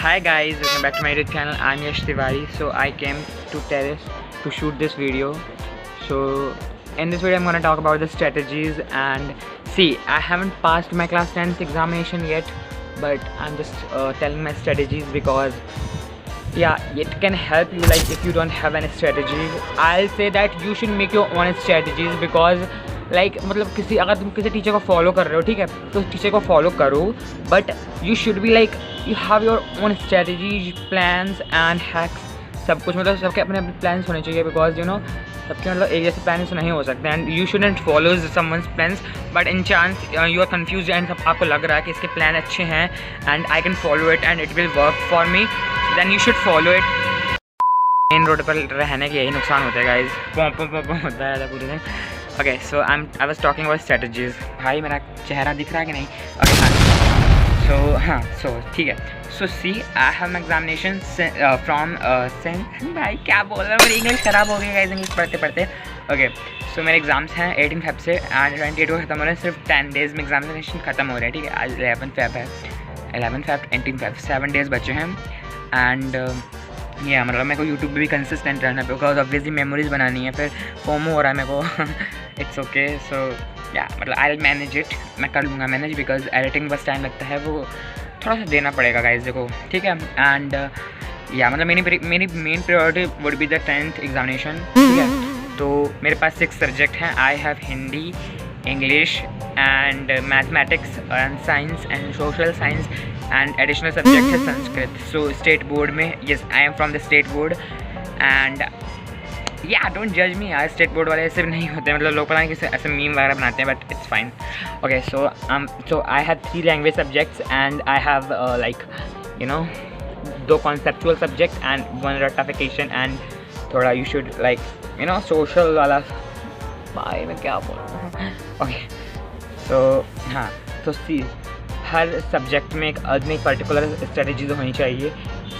Hi guys, welcome back to my YouTube channel. I'm Yash Tiwari. So I came to Terrace to shoot this video. So in this video I'm gonna talk about the strategies and see, I haven't passed my class 10th examination yet, but I'm just telling my strategies because yeah, it can help you. Like if you don't have any strategies, I'll say that you should make your own strategies because मतलब किसी अगर तुम किसी teacher को follow कर रहे हो, ठीक है, तो टीचर को फॉलो करो, but you should be like you have your own strategies, plans and hacks, सब कुछ मतलब सबके अपने अपने प्लान्स होने चाहिए बिकॉज यू नो सबके मतलब एक जैसे प्लान्स नहीं हो सकते and you shouldn't follow someone's plans but in chance you are confuse and आपको लग रहा है कि इसके प्लान अच्छे हैं and I can follow it and it will work for me, then you should follow it. Main road पर रहने के यही नुकसान होता है गाइज, होता है पूरे दिन। Okay so I was talking about strategies. भाई मेरा चेहरा दिख रहा है कि नहीं? ओके हाँ सो ठीक है। So see I have my examination from भाई क्या बोल रहा हूँ, मेरी इंग्लिश ख़राब हो गई गाइस इंग्लिश पढ़ते पढ़ते। ओके सो मेरे एग्जाम्स हैं 18 फेब से एंड 28 को ख़त्म हो रहे हैं, सिर्फ 10 डेज़ में एग्जामिनेशन ख़त्म हो रहे हैं, ठीक है। आज 11 फेब है, 11 फेब 18 फेब 7 डेज़ बचे हैं एंड ये मतलब मेरे को यूट्यूब पे भी कंसिस्टेंट रहना है बिकॉज ऑब्वियसली मेमोरीज बनानी है, फिर फोमो हो रहा है मेरे को। इट्स ओके सो या मतलब आई विल मैनेज इट, मैं कर लूँगा मैनेज बिकॉज एडिटिंग बस टाइम लगता है, वो थोड़ा सा देना पड़ेगा गाइस देखो, ठीक है। एंड या मतलब मेरी main priority would be the 10th examination, ठीक है। तो मेरे पास 6 सब्जेक्ट हैं, I have Hindi, English and mathematics and science and social science and additional subject है संस्कृत। सो स्टेट बोर्ड में yes I am from the state board and या don't जज मी यार, स्टेट बोर्ड वाले ऐसे नहीं होते, मतलब लोग पता नहीं किसी ऐसे मीम वगैरह बनाते हैं but it's fine. Okay so I have 3 language subjects and I have like you know 2 conceptual subject and 1 ratification and थोड़ा you should like you know social वाला। भाई मैं क्या बोल रहा हूँ? ओके सो हाँ तो सी हर सब्जेक्ट में एक आदमी पर्टिकुलर स्ट्रेटजीज होनी चाहिए।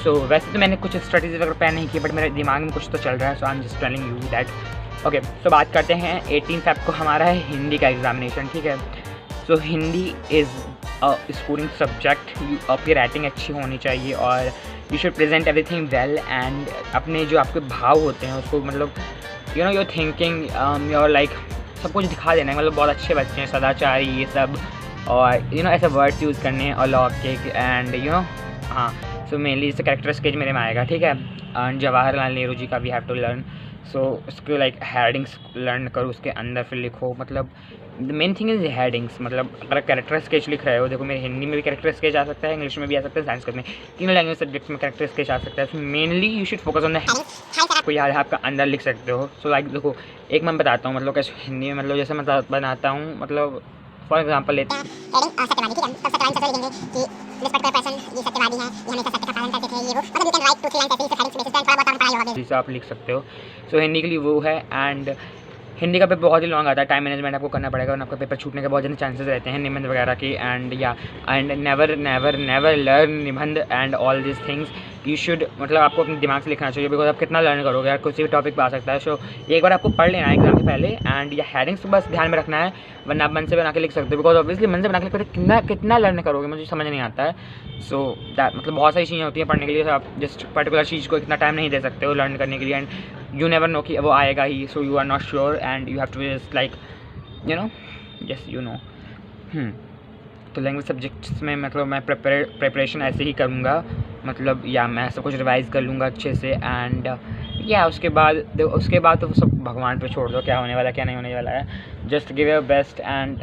सो वैसे तो मैंने कुछ स्ट्रेटजीज वगैरह प्लान नहीं की बट मेरे दिमाग में कुछ तो चल रहा है, so I am just telling you that. Okay so बात करते हैं 18 फेब को हमारा है हिंदी का एग्जामिनेशन, ठीक है। सो हिंदी इज़ स्कोरिंग सब्जेक्ट, आपकी राइटिंग अच्छी होनी चाहिए और you should present everything well and अपने जो आपके भाव होते हैं उसको मतलब you know your thinking your like सब कुछ दिखा देना है, मतलब बहुत अच्छे बच्चे हैं, सदाचारी ये सब और यू नो ऐसे वर्ड्स यूज़ करने हैं और लॉजिक एंड यू नो हाँ। सो मेनली इससे कैरेक्टर स्केच मेरे में आएगा, ठीक है। एंड जवाहरलाल नेहरू जी का वी हैव टू लर्न, सो उसके लाइक हेडिंग्स लर्न करो, उसके अंदर फिर लिखो, मतलब the main thing is headings. मतलब अगर कैरेक्टर स्केच लिख रहे हो, देखो मेरे हिंदी में भी कैरेक्टर स्केच आ सकता है, इंग्लिश में भी आ सकता है, संस्कृत में, तीनों लैंग्वेज सब्जेक्ट्स में कैरेक्टर स्केच आ सकता है। So mainly you should focus on the आपको याद है आपका अंदर लिख सकते हो। सो लाइक देखो एक मैं बताता हूँ मतलब कैसे हिंदी में मतलब जैसे मैं बनाता हूँ, मतलब फॉर एग्जाम्पल लेते हैं सत्यवादी, ठीक है। तब सत्यवादी सबसे लिखेंगे कि दिस पर्टिकुलर पर्सन ये सत्यवादी है, ये हमेशा सत्य का पालन करते थे, ये वो मतलब यू कैन राइट 2-3 लाइन्स ऐसे ही बेसिस पे थोड़ा बहुत आपने पढ़ाई होगा, जिसे आप लिख सकते हो। सो हिंदी के लिए वो है एंड हिंदी का पेपर बहुत ही लॉन्ग आता है, टाइम मैनेजमेंट आपको करना पड़ेगा और आपका पेपर छूटने के बहुत ज़्यादा चांसेस रहते हैं निबंध वगैरह की एंड या and never never never learn निबंध and all this things you should मतलब आपको अपने दिमाग से लिखना चाहिए बिकॉज आप कितना लर्न करोगे यार, किसी भी टॉपिक पे आ सकता है। सो एक बार आपको पढ़ लेना है एग्जाम के पहले एंड या हेडिंग्स बस ध्यान में रखना है, वरना आप मन से बना के लिख सकते हो बिकॉज ऑब्वियसली मन से बना के लिखते कितना लर्न करोगे मुझे समझ नहीं आता है। सो दैट मतलब बहुत सारी चीज़ें होती हैं पढ़ने के लिए, आप जस्ट पर्टिकुलर चीज़ को इतना टाइम नहीं दे सकते हो लर्न करने के लिए एंड यू नेवर नो कि वो आएगा ही, so you are not sure and you have to just like you know yes you know. तो लैंग्वेज सब्जेक्ट्स में मतलब मैं प्रिपरेशन ऐसे ही करूँगा, मतलब या मैं सब कुछ रिवाइज़ कर लूँगा अच्छे से एंड या उसके बाद तो सब भगवान पे छोड़ दो, क्या होने वाला क्या नहीं होने वाला है, just give your best and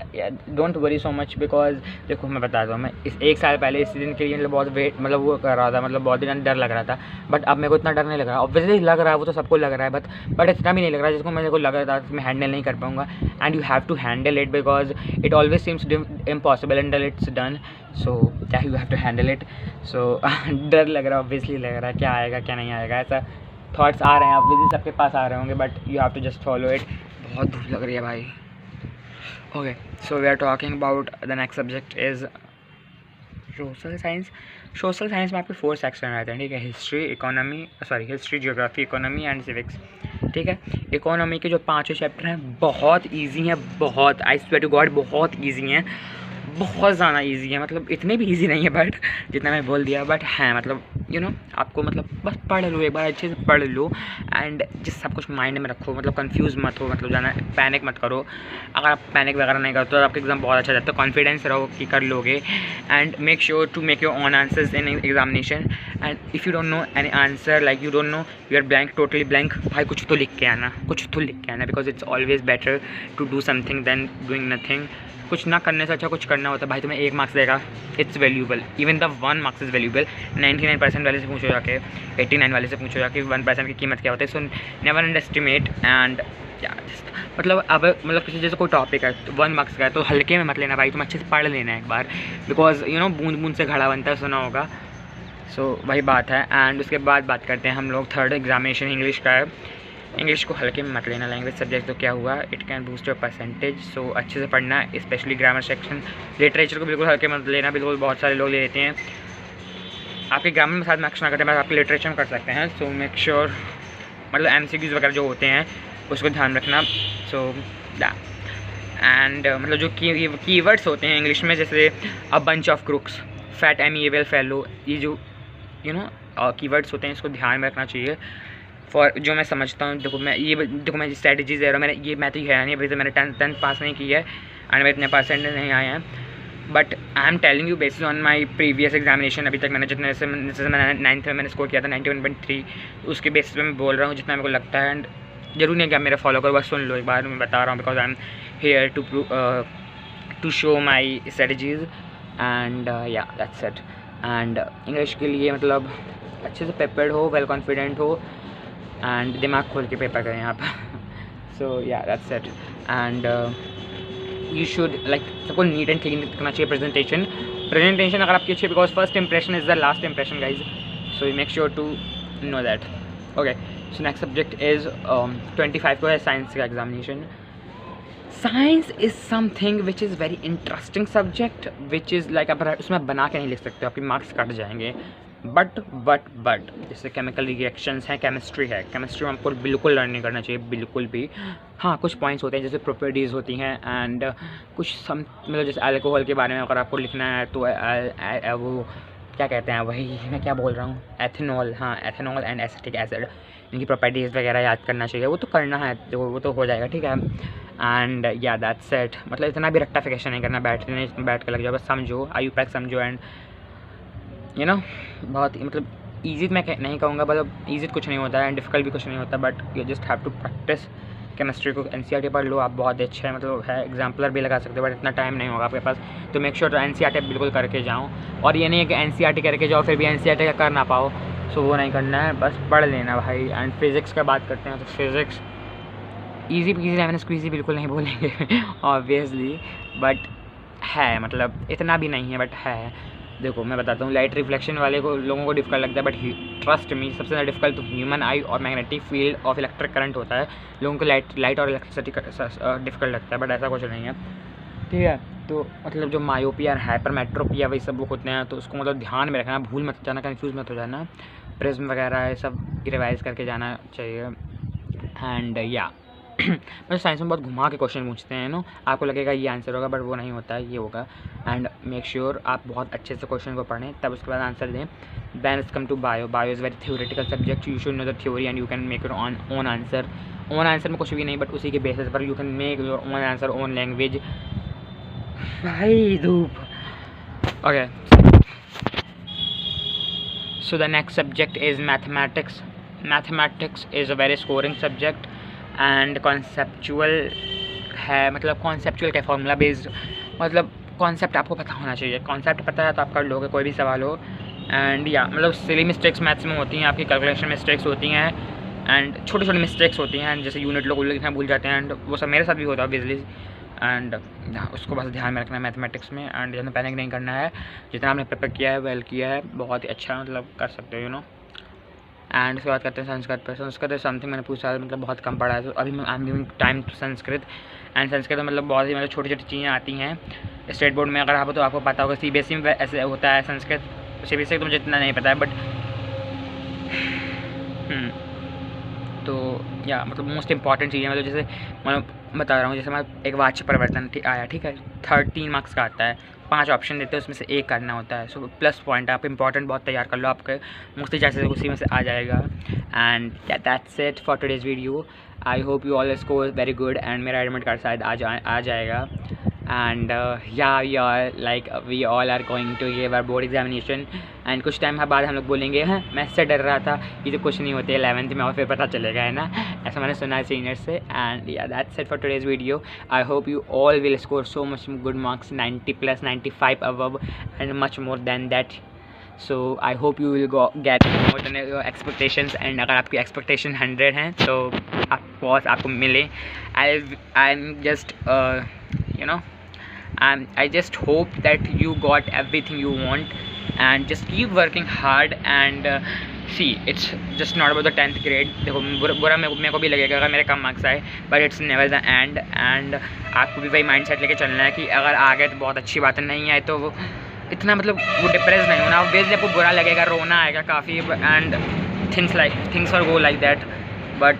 don't worry so much because देखो मैं बताता हूँ, मैं इस 1 साल पहले इस दिन के लिए मतलब बहुत वेट मतलब वो कर रहा था, मतलब बहुत ही डर लग रहा था बट अब मेरे को इतना डर नहीं लग रहा। ऑब्वियसली लग रहा है, वो तो सबको लग रहा है बट इतना भी नहीं लग रहा जिसको मेरे को लग रहा था मैं हैंडल नहीं कर पाऊँगा and you have to handle it because it always seems impossible and it's done, so क्या you have to handle it. So डर लग रहा है, ऑब्वियसली लग रहा है क्या आएगा क्या नहीं आएगा, ऐसा थॉट्स आ रहे हैं ऑब्वियसली सबके पास आ रहे होंगे but you have to just follow it. बहुत दूर लग रही है भाई। Okay so we are talking about the next subject is social science. Social science में आपके 4 सेक्शन रहते हैं, ठीक है। History geography economy and civics, ठीक है। इकोनॉमी के जो 5 चैप्टर हैं बहुत ईजी हैं, बहुत आई स्वेयर टू गॉड बहुत ईजी हैं, बहुत ज़्यादा इजी है, मतलब इतने भी इजी नहीं है बट जितना मैं बोल दिया, बट है मतलब आपको मतलब बस पढ़ लो एक बार अच्छे से पढ़ लो एंड जिस सब कुछ माइंड में रखो, मतलब कंफ्यूज मत हो, मतलब जाना पैनिक मत करो। अगर आप पैनिक वगैरह नहीं करते तो आपका एग्ज़ाम बहुत अच्छा जाता है, कॉन्फिडेंस रहो कि कर लोगे and make sure to make your own answers in examination and if you don't know any answer like you don't know you are blank, totally blank, भाई कुछ तो लिख के आना, because it's always better to do something than doing nothing. कुछ ना करने से अच्छा कुछ करना होता है। भाई तुम्हें 1 मार्क्स देगा, it's valuable, even the 1 marks is valuable. 99% वाले से पूछो जाके, 89 वाले से पूछो जाके 1% की कीमत क्या होता है। So never under estimate and मतलब अब मतलब किसी जैसे कोई टॉपिक है 1 मार्क्स का है तो हल्के में मत लेना भाई, तुम अच्छे से पढ़ लेना एक बार, बिकॉज बूंद बूंद से घड़ा बनता है, सुना होगा। सो वही बात है। एंड उसके बाद बात करते हैं हम लोग थर्ड एग्जामिनेशन इंग्लिश का है। इंग्लिश को हल्के में मत लेना, लैंग्वेज सब्जेक्ट तो क्या हुआ, it can boost your percentage. So अच्छे से पढ़ना, स्पेशली ग्रामर सेक्शन। लिटरेचर को बिल्कुल हल्के मत लेना, बिल्कुल बहुत सारे लोग ले लेते हैं। आपके ग्रामर में साथ मार्क्स ना करते हैं, आपके लिटरेचर में कर सकते हैं। सो मेक श्योर मतलब MCQs वगैरह जो होते हैं उसको ध्यान रखना। सो एंड मतलब जो कीवर्ड्स होते हैं इंग्लिश में, जैसे a bunch of crooks, fat, amiable, fellow, ये जो कीवर्ड्स होते हैं इसको ध्यान में रखना चाहिए। फॉर जो मैं समझता हूँ, देखो मैं स्ट्रैटेजीज दे रहा हूँ, मैं तो है नहीं, अभी तो मैंने 10th पास नहीं किया है एंड मेरे इतने परसेंट नहीं आए हैं, but I am telling you basis on my previous examination. अभी तक मैंने जितने जैसे मैंने 9th में मैंने स्कोर किया था 91.3, उसके बेसिस पे मैं बोल रहा हूँ जितना मेरे को लगता है। एंड जरूरी नहीं कि आप मेरा फॉलो करो, बस सुन लो एक बार, मैं बता रहा हूँ, because I am here to show my strategies and yeah that's it. And English के लिए मतलब अच्छे से प्रिपेयर्ड हो, वेल कॉन्फिडेंट हो एंड दिमाग खोल के पेपर करें आप। So yeah that's it. And you should like सबको नीट एंड क्लीन करना चाहिए प्रेजेंटेशन अगर आपकी अच्छी, because first impression is the last impression guys. So you make sure to know that. Okay, so next subject is 25 को है science का एग्जामिनेशन। Science is something which is very interesting subject, which is like आप उसमें बना के नहीं लिख सकते, आपके मार्क्स कट जाएंगे। बट जैसे केमिकल रिएक्शंस हैं, केमिस्ट्री है, केमिस्ट्री में आपको बिल्कुल लर्न नहीं करना चाहिए, बिल्कुल भी। हाँ, कुछ पॉइंट्स होते हैं जैसे प्रॉपर्टीज़ होती हैं एंड कुछ मतलब जैसे अल्कोहल के बारे में अगर आपको लिखना है तो वो क्या कहते हैं, वही मैं क्या बोल रहा हूँ, एथेनॉल, हाँ एथेनॉल एंड एसिटिक एसिड, इनकी प्रॉपर्टीज़ वगैरह याद करना चाहिए, वो तो करना है, वो तो हो जाएगा, ठीक है। And yeah that's it. मतलब इतना भी रेक्टिफिकेशन नहीं करना, बैठ के लग जाओ, बस समझो, IUPAC समझो एंड बहुत मतलब ईजी मैं नहीं कहूँगा, मतलब ईजी कुछ नहीं होता है एंड डिफ़िकल्ट भी कुछ नहीं होता, but you just have to practice. Chemistry को NCERT पढ़ लो आप, बहुत अच्छे है, मतलब है, एग्जाम्पलर भी लगा सकते हो, बट इतना टाइम नहीं होगा आपके पास, तो मेक श्योर तो NCERT बिल्कुल करके जाओ। और ये नहीं है कि NCERT करके जाओ फिर भी NCERT का कर ना पाओ, सो वो नहीं करना है, बस पढ़ लेना भाई। एंड फिज़िक्स का बात करते हैं तो फिज़िक्स ईजी लेमन स्क्वीज़ी बिल्कुल नहीं बोलेंगे ऑब्वियसली, बट है, मतलब इतना भी नहीं है बट है। देखो मैं बताता हूँ, लाइट रिफ्लेक्शन वाले को लोगों को डिफ़िकल्ट लगता है, बट ट्रस्ट मी सबसे ज़्यादा डिफ़िकल्ट तो ह्यूमन आई और magnetic field of electric current होता है। लोगों को लाइट और इलेक्ट्रिसिटी डिफ़िकल्ट लगता है, बट ऐसा कुछ नहीं है, ठीक है। तो मतलब जो मायोपिया, हाइपरमेट्रोपिया, वही सब होते हैं, तो उसको मतलब ध्यान में रखना, भूल मत जाना, कन्फ्यूज़ मत हो जाना। प्रिज्म वगैरह ये सब रिवाइज़ करके जाना चाहिए। एंड या मतलब साइंस में बहुत घुमा के क्वेश्चन पूछते हैं आपको लगेगा ये आंसर होगा, बट वो नहीं होता है, ये होगा। एंड मेक श्योर आप बहुत अच्छे से क्वेश्चन को पढ़ें, तब उसके बाद आंसर दें। Then it's come to bio is very theoretical subject, you should know the theory and you can make your own answer. Own answer में कुछ भी नहीं, बट उसी के बेसिस पर you can make your own answer, own language. भाई धूप। Okay, so the next subject is mathematics. Mathematics is a very scoring subject and conceptual है, मतलब कॉन्सेप्चुअल क्या, फार्मूला बेस्ड, मतलब कॉन्सेप्ट आपको पता होना चाहिए। कॉन्सेप्ट पता है तो आप कर लोगे कोई भी सवाल हो। एंड या मतलब सिली मिस्टेक्स मैथ्स में होती हैं, आपकी कैलकुलेशन मिस्टेक्स होती हैं एंड छोटी छोटी मिस्टेक्स होती हैं, जैसे यूनिट लोग लिखना भूल जाते हैं, एंड वो सब मेरे साथ भी होता है ऑब्वियसली। एंड उसको बस ध्यान में रखना है मैथमेटिक्स में, एंड ज़्यादा पैनिक नहीं करना है। जितना आपने प्रिपेयर किया है, वेल किया है, बहुत ही अच्छा मतलब कर सकते हो एंड उसके बाद करते हैं संस्कृत पर। संस्कृत है समथिंग मैंने पूछा मतलब बहुत कम पढ़ा है, तो अभी I am giving time to Sanskrit. And Sanskrit में मतलब बहुत ही मतलब छोटी छोटी चीज़ें आती हैं। स्टेट बोर्ड में अगर आप तो आपको पता होगा, CBSE में ऐसे होता है संस्कृत। CBSE तो मुझे इतना नहीं पता है, बट तो या मतलब मोस्ट इंपॉर्टेंट चीज़ है, मतलब जैसे मैं बता रहा हूँ, जैसे मैं एक वाच्य परिवर्तन आया, ठीक है, 13 मार्क्स का आता है, 5 ऑप्शन देते हैं, उसमें से एक करना होता है। सो प्लस पॉइंट आप इंपॉर्टेंट बहुत तैयार कर लो, आपके मुफ्ती चांसेस उसी में से आ जाएगा। And that's it for today's video. I hope you all score very good and मेरा एडमिट कार्ड शायद आ जाएगा। And we all are going to give our board examination. And कुछ टाइम बाद हम लोग बोलेंगे हैं मैथ्स से डर रहा था, ये तो कुछ नहीं होते 11th में और फिर पता चलेगा, है ना, ऐसा मैंने सुना है सीनियर से। And yeah that's it for today's video. I hope you all will score so much good marks, 90+, 95 above and much more than that. So I hope you will get more than your expectations, and अगर आपकी expectation 100 हैं तो आपको मिले। I'm just I just hope that you got everything you want, and just keep working hard and see, it's just not about the 10th grade। देखो बुरा मेरे को भी लगेगा अगर मेरे कम मार्क्स आए, but it's never the end. And आपको भी वही माइंड सेट लेके चलना है कि अगर आ गए तो बहुत अच्छी बात है, नहीं आए तो वो इतना मतलब वो डिप्रेस नहीं होना। ऑब्वियसली आपको बुरा लगेगा, रोना आएगा काफ़ी, and things are go like that, but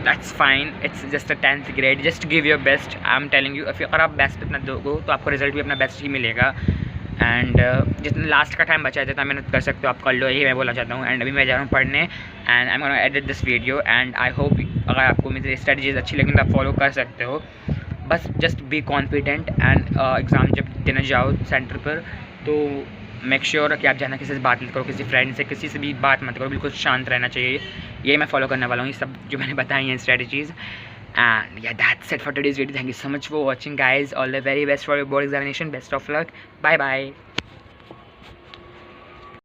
that's fine, it's just a 10th grade। Just give your best, I am telling you. अगर आप बेस्ट इतना दोगे तो आपको रिजल्ट भी अपना बेस्ट ही मिलेगा। एंड जितना लास्ट का टाइम बचा है जितना मेहनत कर सकते हो आप कर लो, यही मैं बोलना चाहता हूँ। एंड अभी मैं जा रहा हूँ पढ़ने, and I am gonna edit this video. And I hope अगर आपको मेरी स्ट्रेटजीज अच्छी लगी तो आप फॉलो कर सकते हो। बस just be confident, and exam जब देने जाओ सेंटर पर तो मेक श्योर कि आप जाना किसी से बात मत करो, किसी फ्रेंड से किसी से भी बात मत करो, बिल्कुल शांत रहना चाहिए। ये मैं फॉलो करने वाला हूँ, ये सब जो मैंने बताई हैं strategies. And yeah, that's it for today's video. Thank you so much for watching, guys. All the very best for your board examination. Best of luck. Bye bye.